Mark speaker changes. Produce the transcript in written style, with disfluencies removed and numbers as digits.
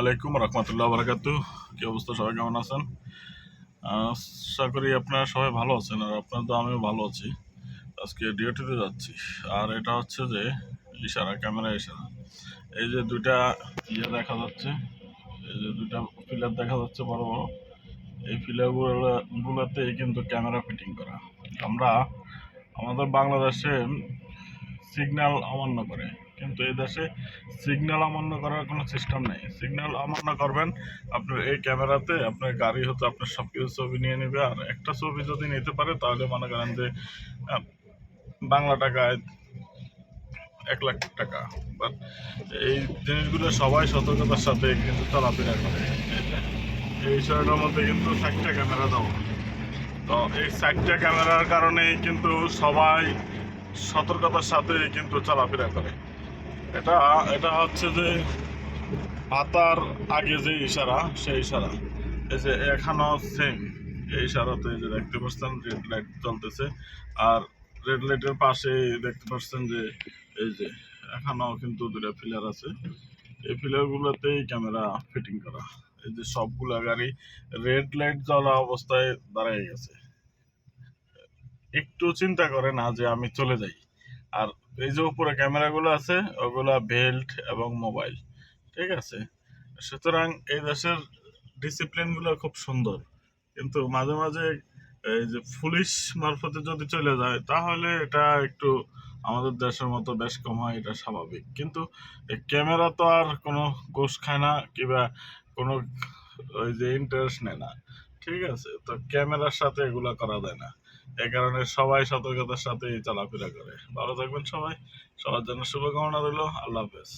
Speaker 1: আলাইকুম রহমতুল্লাহ বারাকাতু। কি অবস্থা, সবাই কেমন আছেন? আশা করি আপনারা সবাই ভালো আছেন, আর আপনার তো আমিও ভালো আছি। আজকে ডিউটিতে যাচ্ছি। আর এটা হচ্ছে যে ইশারা, ক্যামেরা ইশারা। এই যে দুইটা দেখা যাচ্ছে, এই যে দুইটা পিলার দেখা যাচ্ছে বড় বড়, এই পিলারগুলোতে কিন্তু ক্যামেরা ফিটিং করা। আমরা আমাদের বাংলাদেশে সিগন্যাল অমান্য করে, কিন্তু এই দেশে সিগন্যাল অমান্য করার কোনো সিস্টেম নেই। সিগন্যাল অমান্য করবেন, আপনার এই ক্যামেরাতে আপনার গাড়ি হতে আপনার সব কিছু ছবি নিয়ে নেবে। আর একটা ছবি যদি নিতে পারে তাহলে মনে করেন যে বাংলা টাকায় 1,00,000 টাকা। বাট এই জিনিসগুলো সবাই সতর্কতার সাথে কিন্তু চলাফেরা করে। এই বিষয়টার মধ্যে কিন্তু 60টা ক্যামেরা দেওয়া। তো এই 60টা ক্যামেরার কারণেই কিন্তু সবাই সতর্কতার সাথে কিন্তু চলাফেরা করে। এটা এটা হচ্ছে যে পাতার আগে যে ইশারা, সেই ইশারা। এই যে এখানেও সেম এই ইশারাতে যে দেখতে পাচ্ছেন রেড লাইট চলতেছে, আর রেড লাইটের পাশে দেখতে পাচ্ছেন যে এই যে এখানেও কিন্তু দুটো ফিলার আছে। এই ফিলারগুলোতেই ক্যামেরা ফিটিং করা। এই যে সবগুলা গাড়ি রেড লাইট জ্বলা অবস্থায় দাঁড়িয়ে গেছে, একটু চিন্তা করে না যে আমি চলে যাই। আর এই যে উপরে ক্যামেরাগুলো আছে ওগুলা বেল্ট এবং মোবাইল, ঠিক আছে। সুতরাং এই দেশের ডিসিপ্লিনগুলো খুব সুন্দর, কিন্তু মাঝে মাঝে এই যে পুলিশ মারফতে যদি চলে যায় তাহলে এটা একটু আমাদের দেশের মতো বেশ কম হয়, এটা স্বাভাবিক। কিন্তু এই ক্যামেরা তো আর কোনো ঘুষ খায় না, কিংবা কোনো ওই যে ইন্টারেস্ট নেয় না, ঠিক আছে। তো ক্যামেরার সাথে এগুলা করা যায় না, এই কারণে সবাই সতর্কতার সাথে চলাফেরা করে। ভালো থাকবেন সবাই, সবার জন্য শুভকামনা রইল। আল্লাহ হাফেজ।